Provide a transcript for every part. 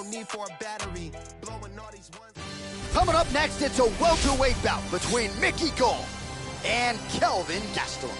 no need for a battery. Blowing all these ones. Coming up next, it's a welterweight bout between Gall and Kelvin Gastelum.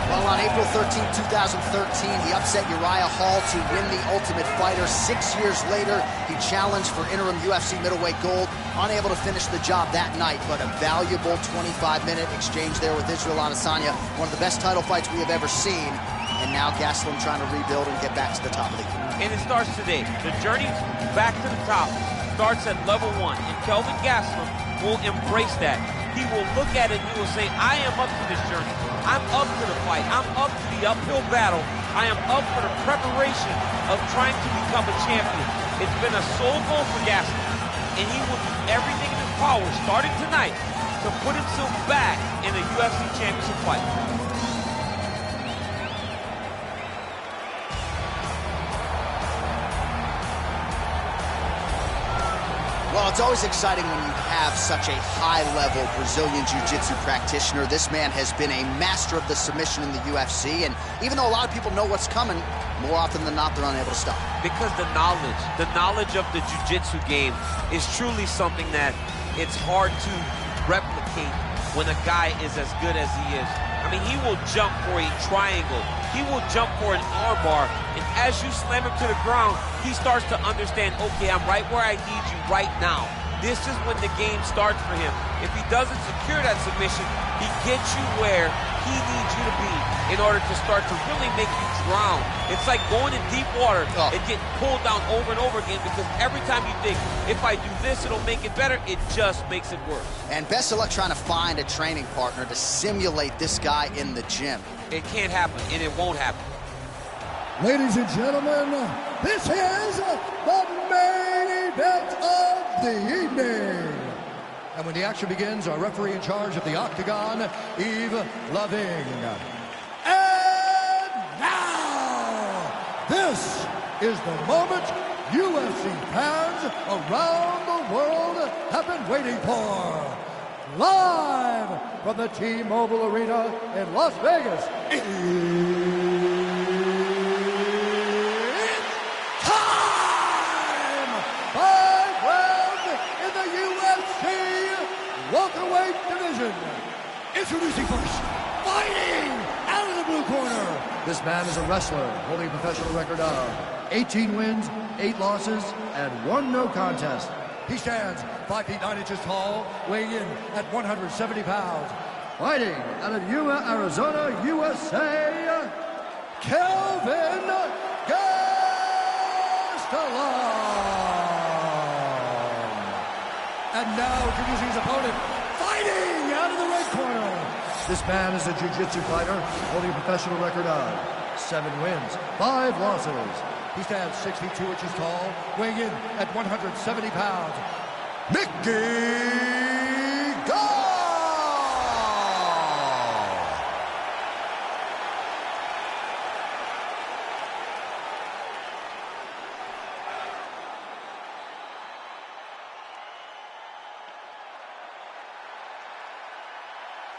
Well, on April 13, 2013, he upset Uriah Hall to win the Ultimate Fighter. 6 years later, he challenged for interim UFC middleweight gold, unable to finish the job that night, but a valuable 25-minute exchange there with Israel Adesanya, one of the best title fights we have ever seen. And now Gastelum trying to rebuild and get back to the top league. And it starts today. The journey back to the top starts at level 1, and Kelvin Gastelum will embrace that. He will look at it and he will say, I am up to this journey. I'm up to the fight. I'm up to the uphill battle. I am up for the preparation of trying to become a champion. It's been a sole goal for Gastelum, and he will do everything in his power, starting tonight, to put himself back in a UFC championship fight. Well, it's always exciting when you have such a high-level Brazilian Jiu-Jitsu practitioner. This man has been a master of the submission in the UFC, and even though a lot of people know what's coming, more often than not, they're unable to stop. Because the knowledge of the Jiu-Jitsu game is truly something that it's hard to replicate when a guy is as good as he is. I mean, he will jump for a triangle. He will jump for an armbar, and as you slam him to the ground, he starts to understand, okay, I'm right where I need you right now. This is when the game starts for him. If he doesn't secure that submission, he gets you where he needs you to be in order to start to really make you drown. It's like going in deep water and getting pulled down over and over again, because every time you think, if I do this, it'll make it better, it just makes it worse. And best of luck trying to find a training partner to simulate this guy in the gym. It can't happen, and it won't happen. Ladies and gentlemen, this is the main event of the evening. And when the action begins, our referee in charge of the Octagon, Yves Loving. And now, this is the moment UFC fans around the world have been waiting for. Live from the T-Mobile Arena in Las Vegas. Welterweight division. Introducing first, fighting out of the blue corner. This man is a wrestler holding a professional record of 18 wins, 8 losses, and 1 no contest. He stands 5 feet 9 inches tall, weighing in at 170 pounds. Fighting out of Yuma, Arizona, USA, Kelvin Gastelum. And now introducing his opponent, fighting out of the red corner. This man is a jiu-jitsu fighter holding a professional record of 7 wins, 5 losses. He stands 6 feet 2 inches tall, weighing in at 170 pounds. Gall.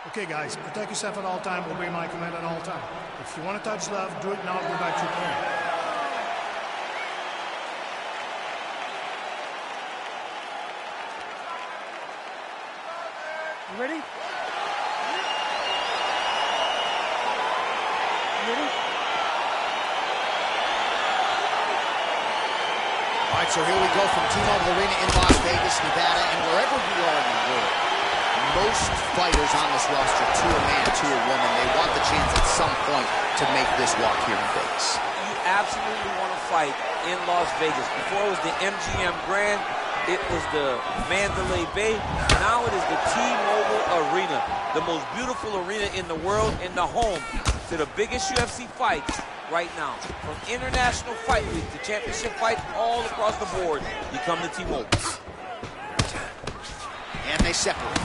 Okay, guys, protect yourself at all time. Obey my command at all time. If you want to touch love, do it now. Go back to your corner. You ready? Ready? All right, so here we go from T-Mobile Arena in Las Vegas, Nevada, and wherever we are in the world, most fighters on this roster, to a man, to a woman, they want the chance at some point to make this walk here in Vegas. You absolutely want to fight in Las Vegas. Before it was the MGM Grand, it was the Mandalay Bay. Now it is the T-Mobile Arena, the most beautiful arena in the world and the home to the biggest UFC fights right now. From international fight week to championship fights all across the board, you come to T-Mobile. And they separate.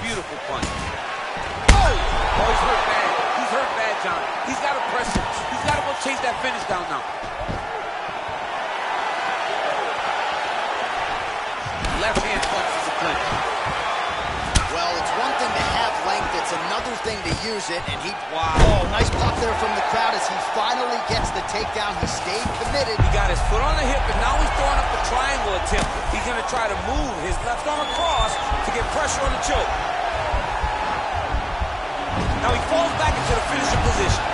Beautiful punch. Oh, he's hurt bad. He's hurt bad, John. He's got to press him. He's got to go chase that finish down now. Left hand punch. everything to use it, and he... Wow. Oh, nice pop there from the crowd as he finally gets the takedown. He stayed committed. He got his foot on the hip, and now he's throwing up the triangle attempt. He's going to try to move his left arm across to get pressure on the choke. Now he falls back into the finishing position.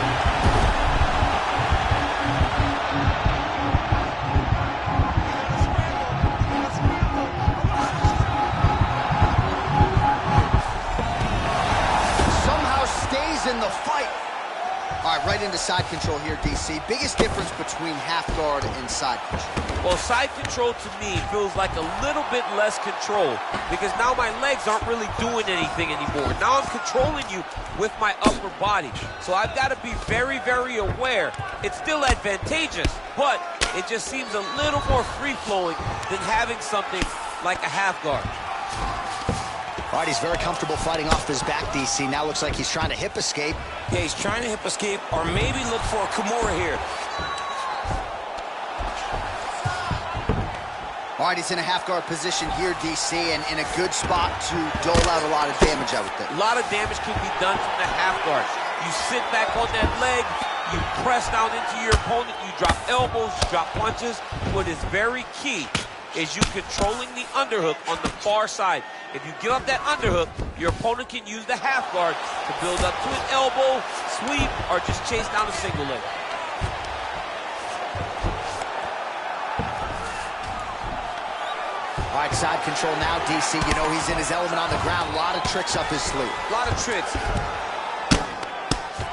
In the fight. All right, right into side control here, DC. Biggest difference between half guard and side control? Well, side control to me feels like a little bit less control because now my legs aren't really doing anything anymore. Now I'm controlling you with my upper body. So I've got to be very, very aware. It's still advantageous, but it just seems a little more free-flowing than having something like a half guard. All right, he's very comfortable fighting off his back, DC. Now looks like he's trying to hip escape. Yeah, he's trying to hip escape or maybe look for a Kimura here. All right, he's in a half guard position here, DC, and in a good spot to dole out a lot of damage, I would think. A lot of damage can be done from the half guard. You sit back on that leg, you press down into your opponent, you drop elbows, you drop punches. What is very key is you controlling the underhook on the far side. If you give up that underhook, your opponent can use the half guard to build up to an elbow, sweep, or just chase down a single leg. All right, side control now, DC. You know he's in his element on the ground. A lot of tricks up his sleeve. A lot of tricks.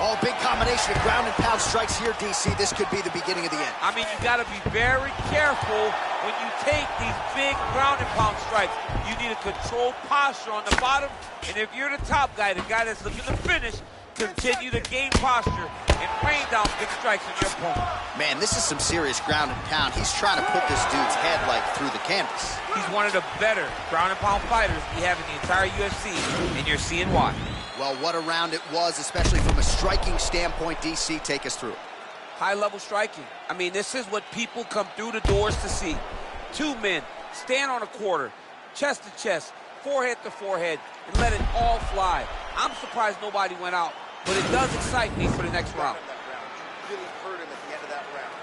Oh, big combination of ground and pound strikes here, DC. This could be the beginning of the end. I mean, you got to be very careful when you take these big ground and pound strikes. You need a controlled posture on the bottom, and if you're the top guy, the guy that's looking to finish, continue to gain posture and rain down big strikes on your opponent. Man, this is some serious ground and pound. He's trying to put this dude's head, like, through the canvas. He's one of the better ground and pound fighters we have in the entire UFC, and you're seeing why. Well, what a round it was, especially from a striking standpoint. DC, take us through it. High-level striking. I mean, this is what people come through the doors to see. Two men stand on a quarter, chest to chest, forehead to forehead, and let it all fly. I'm surprised nobody went out, but it does excite me for the next round. You really hurt him at the end of that round.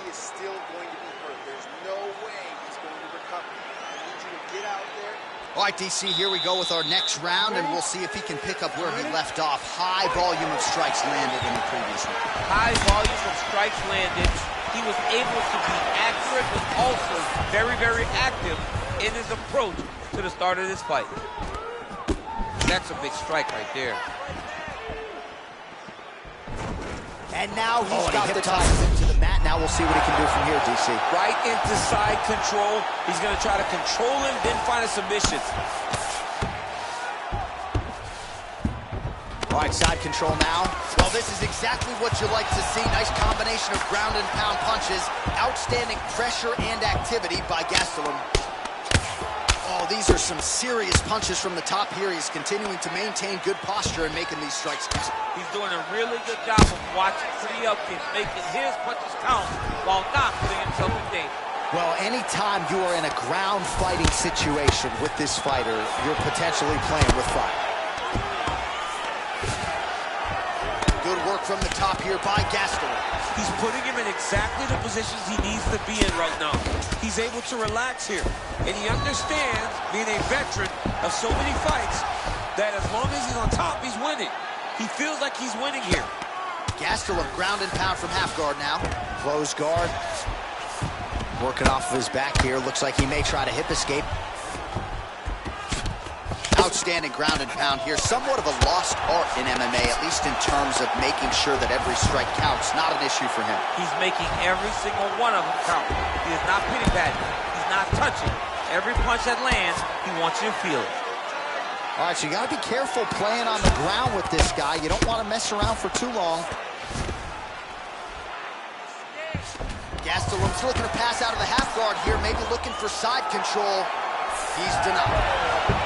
He is still going to be hurt. There's no way he's going to recover. I need you to get out there. All right, DC, here we go with our next round, and we'll see if he can pick up where he left off. High volume of strikes landed in the previous round. High volume of strikes landed. He was able to be accurate, but also very, very active in his approach to the start of this fight. That's a big strike right there. And now he's got the time into the mat. Now we'll see what he can do from here, DC. Right into side control. He's going to try to control him, then find a submission. All right, side control now. Well, this is exactly what you like to see. Nice combination of ground and pound punches. Outstanding pressure and activity by Gastelum. Oh, these are some serious punches from the top here. He's continuing to maintain good posture and making these strikes. He's doing a really good job of watching for the upkick, making his punches count while not putting himself in danger. Well, anytime you are in a ground fighting situation with this fighter, you're potentially playing with fire. Good work from the top here by Gastelum. He's putting him in exactly the positions he needs to be in right now. He's able to relax here, and he understands, being a veteran of so many fights, that as long as he's on top, he's winning. He feels like he's winning here. Gastelum ground and pound from half guard now. Close guard. Working off of his back here. Looks like he may try to hip escape. Outstanding ground and pound here. Somewhat of a lost art in MMA, at least in terms of making sure that every strike counts. Not an issue for him. He's making every single one of them count. He is not pity-patting. He's not touching. Every punch that lands, he wants you to feel it. All right, so you got to be careful playing on the ground with this guy. You don't want to mess around for too long. Gastelum's looking to pass out of the half guard here, maybe looking for side control. He's denied.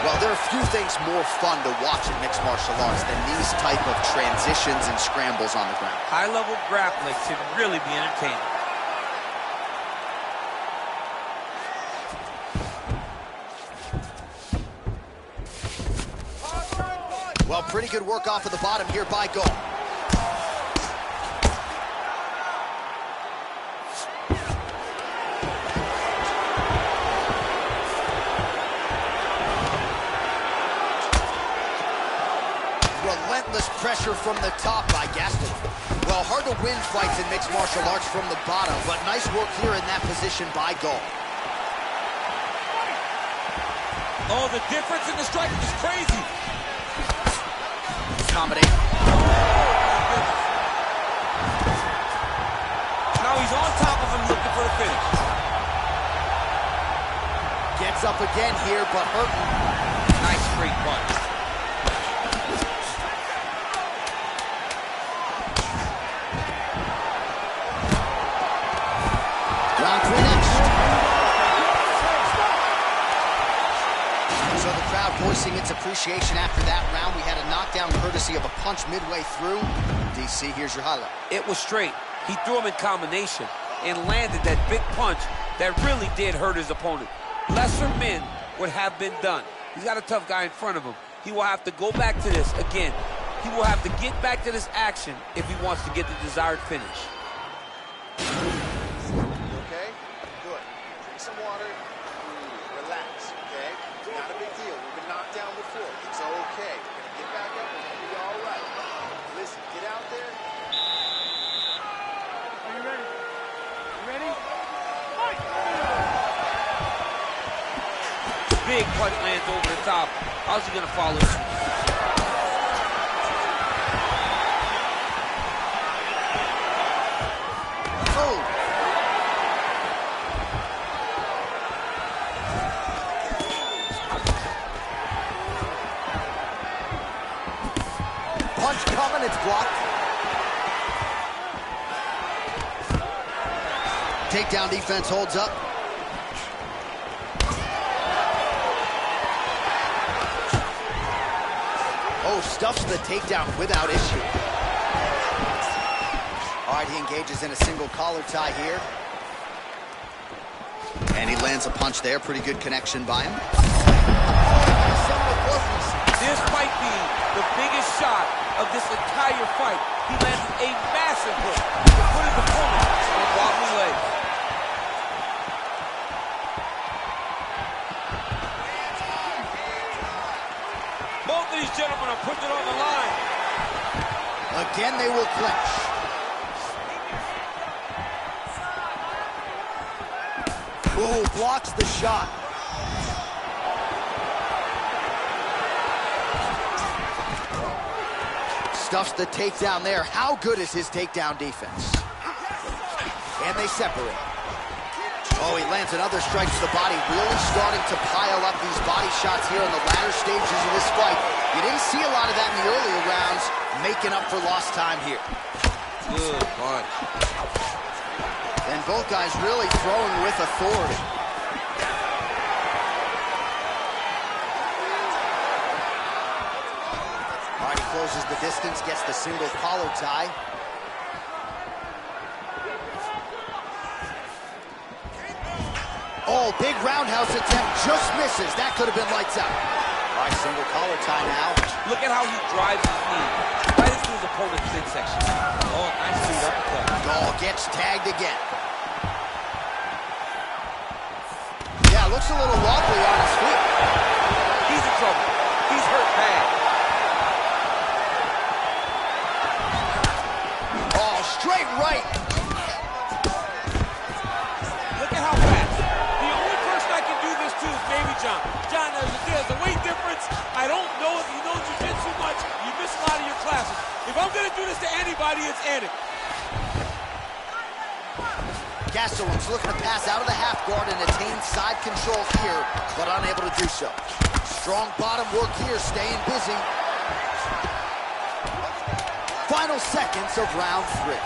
Well, there are few things more fun to watch in mixed martial arts than these type of transitions and scrambles on the ground. High-level grappling should really be entertaining. Well, pretty good work off of the bottom here by Gall. Relentless pressure from the top by Gastelum. Well, hard to win fights in mixed martial arts from the bottom, but nice work here in that position by Gall. Oh, the difference in the striking is crazy. Accommodate. Now he's on top of him looking for the finish. Gets up again here, but hurting. Nice straight punch. Round 3 next. So the crowd voicing its appreciation after that round. We had a knockdown courtesy of a punch midway through. DC, here's your highlight. It was straight. He threw him in combination and landed that big punch that really did hurt his opponent. Lesser men would have been done. He's got a tough guy in front of him. He will have to go back to this again. He will have to get back to this action if he wants to get the desired finish. Okay? Good. Drink some water. Relax, okay? Not a big deal. We've been knocked down before. It's okay. We're going to get back up. We're going to be all right. Listen, get out there. Are you ready? You ready? Fight! Big punch lands over the top. How's he going to follow it? Punch coming, it's blocked. Takedown defense holds up. Oh, stuffs the takedown without issue. All right, he engages in a single collar tie here. And he lands a punch there. Pretty good connection by him. This might be the biggest shot of this entire fight. He landed a massive hook to put his opponent on wobbly legs. Both of these gentlemen are putting it on the line. Again, they will clinch. Ooh, blocks the shot. Stuffs the takedown there. How good is his takedown defense? And they separate. Oh, he lands another strike to the body, really starting to pile up these body shots here in the latter stages of this fight. You didn't see a lot of that in the earlier rounds, making up for lost time here. Good punch. And both guys really throwing with authority. All right, he closes the distance, gets the single collar tie. Oh, big roundhouse attempt, just misses. That could have been lights out. All right, single collar tie now. Look at how he drives his knee right into his opponent's midsection. Oh, nice feet uppercut. Gall gets tagged again. Yeah, looks a little wobbly on his feet. He's in trouble. He's hurt bad. Oh, straight right. Look at how fast. The only person I can do this to is maybe John. John, there's a weight difference. I don't know if you know jiu-jitsu much. You miss a lot of your classes. If I'm going to do this to anybody, it's Anik. Gastelum's looking to pass out of the half guard and attain side control here, but unable to do so. Strong bottom work here, staying busy. Final seconds of round 3.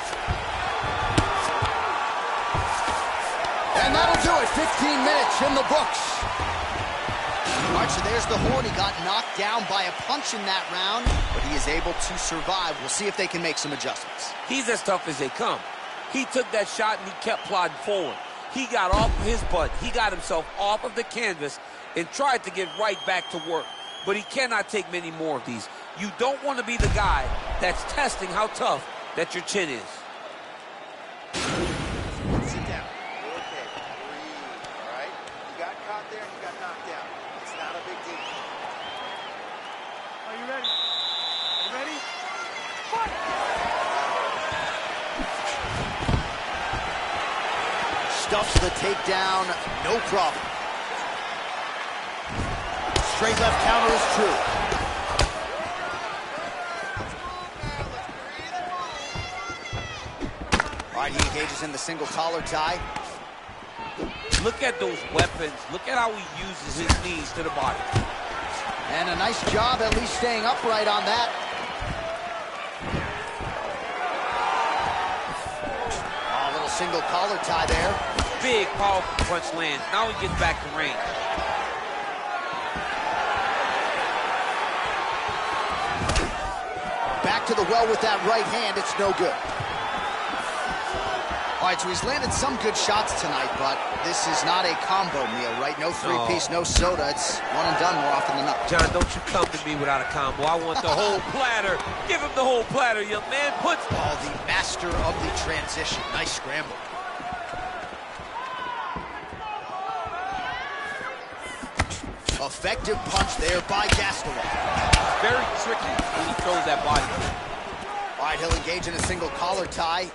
And that'll do it. 15 minutes in the books. All right, so there's the horn. He got knocked down by a punch in that round, but he is able to survive. We'll see if they can make some adjustments. He's as tough as they come. He took that shot and he kept plodding forward. He got off of his butt. He got himself off of the canvas and tried to get right back to work. But he cannot take many more of these. You don't want to be the guy that's testing how tough that your chin is. Sit down. You're okay. Breathe, all right? You got caught there and you got knocked down. It's not a big deal. Are you ready? You ready? Fight! Stuffs the takedown, no problem. Straight left counter is true. All right, he engages in the single collar tie. Look at those weapons. Look at how he uses his knees to the body. And a nice job at least staying upright on that. Oh, a little single collar tie there. Big, powerful punch lands. Now he gets back to range. Back to the well with that right hand. It's no good. All right, so he's landed some good shots tonight, but this is not a combo meal, right? No three-piece, no soda. It's one and done more often than not. John, don't you come to me without a combo. I want the whole platter. Give him the whole platter, young man. Oh, the master of the transition. Nice scramble. Effective punch there by Gastelum. Very tricky when he throws that body. All right, he'll engage in a single collar tie.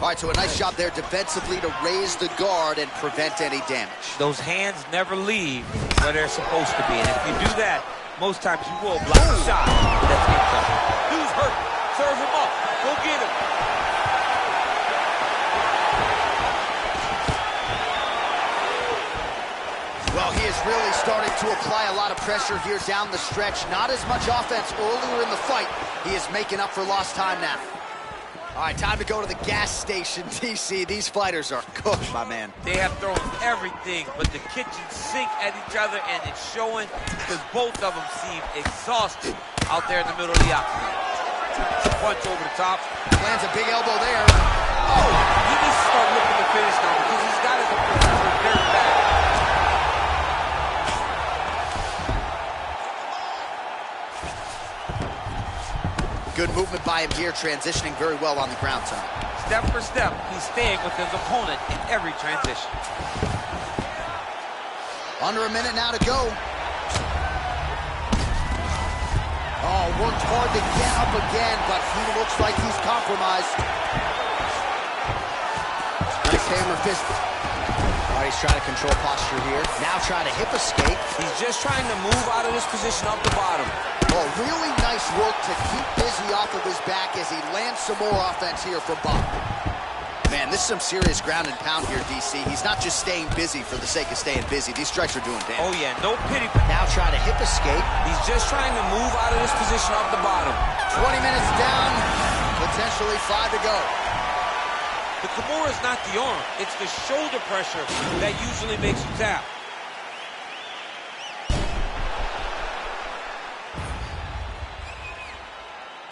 All right, so a nice job there defensively to raise the guard and prevent any damage. Those hands never leave where they're supposed to be. And if you do that, most times you will block the shot. That's income. Dude's hurt. Serve him up. Go get him. Well, he is really starting to apply a lot of pressure here down the stretch. Not as much offense earlier in the fight. He is making up for lost time now. All right, time to go to the gas station, DC. These fighters are cooked, my man. They have thrown everything but the kitchen sink at each other, and it's showing because both of them seem exhausted out there in the middle of the octagon. Punch over the top. Lands a big elbow there. Oh, he needs to start looking to finish now because he's got his opponent very bad. Good movement by him here, transitioning very well on the ground tonight. Step for step, he's staying with his opponent in every transition. Under a minute now to go. Oh, worked hard to get up again, but he looks like he's compromised. Nice hammer fist. All right, he's trying to control posture here. Now trying to hip escape. He's just trying to move out of this position up the bottom. Oh, really nice work to keep busy off of his back as he lands some more offense here from Bob. Man, this is some serious ground and pound here, DC. He's not just staying busy for the sake of staying busy. These strikes are doing damage. Oh, yeah, no pity. Now trying to hip escape. He's just trying to move out of this position up the bottom. 20 minutes down, potentially 5 to go. The Kimura is not the arm. It's the shoulder pressure that usually makes you tap.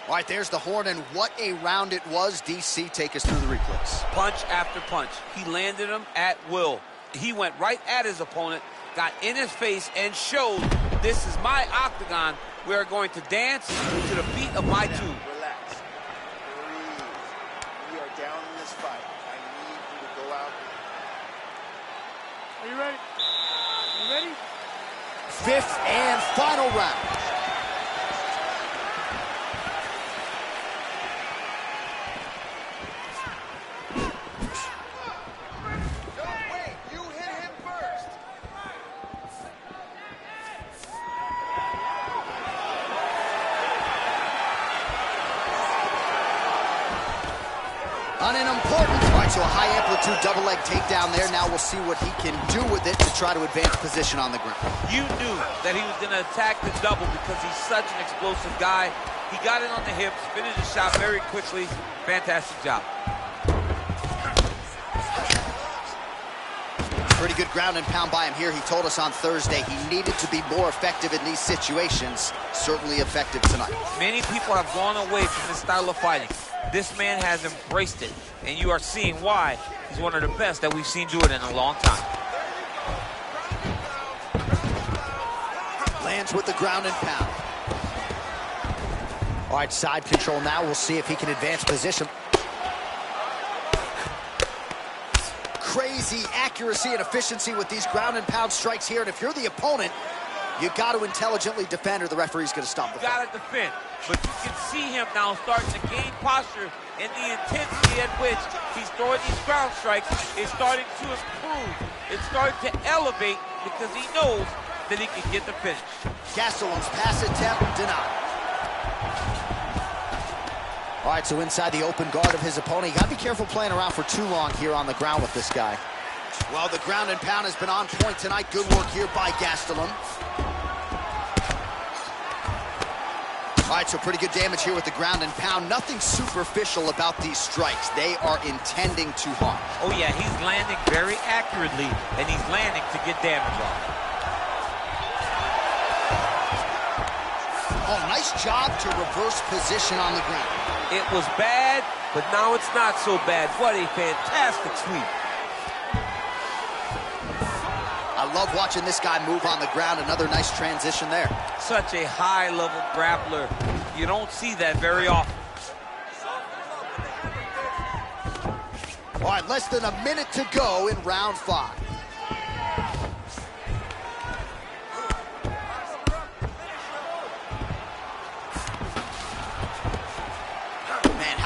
All right, there's the horn, and what a round it was. DC, take us through the replays. Punch after punch. He landed him at will. He went right at his opponent, got in his face, and showed this is my octagon. We are going to dance to the beat of my tune. Relax. Breathe. We are down in this fight. I need you to go out. Are you ready? You ready? Fifth and final round. On an important, all right, so a high amplitude double leg takedown there. Now we'll see what he can do with it to try to advance position on the ground. You knew that he was going to attack the double because he's such an explosive guy. He got it on the hips, finished the shot very quickly. Fantastic job. Pretty good ground and pound by him here. He told us on Thursday he needed to be more effective in these situations. Certainly effective tonight. Many people have gone away from this style of fighting. This man has embraced it, and you are seeing why he's one of the best that we've seen do it in a long time. Lands with the ground and pound. All right, side control now. We'll see if he can advance position. Crazy accuracy and efficiency with these ground and pound strikes here. And if you're the opponent, you got to intelligently defend or the referee's going to stop the fight. You got to defend. But you can see him now starting to gain posture, and the intensity at which he's throwing these ground strikes is starting to improve. It's starting to elevate because he knows that he can get the finish. Gastelum's pass attempt denied. All right, so inside the open guard of his opponent. You got to be careful playing around for too long here on the ground with this guy. Well, the ground and pound has been on point tonight. Good work here by Gastelum. All right, so pretty good damage here with the ground and pound. Nothing superficial about these strikes. They are intending to harm. Oh, yeah, he's landing very accurately, and he's landing to get damage on. Oh, nice job to reverse position on the ground. It was bad, but now it's not so bad. What a fantastic sweep. I love watching this guy move on the ground. Another nice transition there. Such a high-level grappler. You don't see that very often. All right, less than a minute to go in round 5.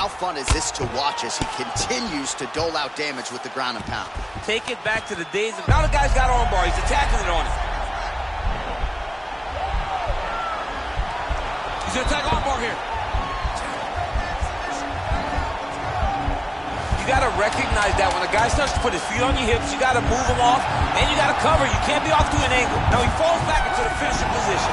How fun is this to watch as he continues to dole out damage with the ground and pound? Take it back to the days of, now the guy's got armbar, he's attacking it on him. He's gonna attack armbar here. You gotta recognize that when a guy starts to put his feet on your hips, you gotta move him off, and you gotta cover. You can't be off to an angle. Now he falls back into the finishing position.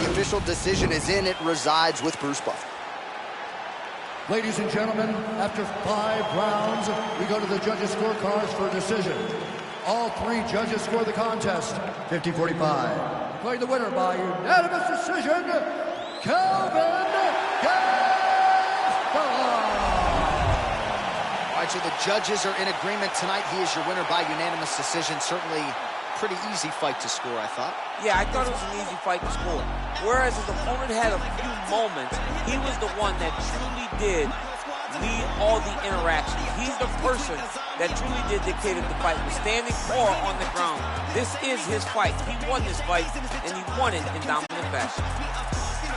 The official decision is in. It resides with Bruce Buffer. Ladies and gentlemen, after 5 rounds, we go to the judges' scorecards for a decision. All 3 judges score the contest 50-45. Declaring the winner by unanimous decision, Kelvin Gastelum. All right, so the judges are in agreement tonight. He is your winner by unanimous decision. Certainly pretty easy fight to score, I thought. Yeah, I thought it was an easy fight to score. Whereas his opponent had a few moments, he was the one that truly did lead all the interactions. He's the person that truly did dictate the fight, was standing more on the ground. This is his fight. He won this fight, and he won it in dominant fashion.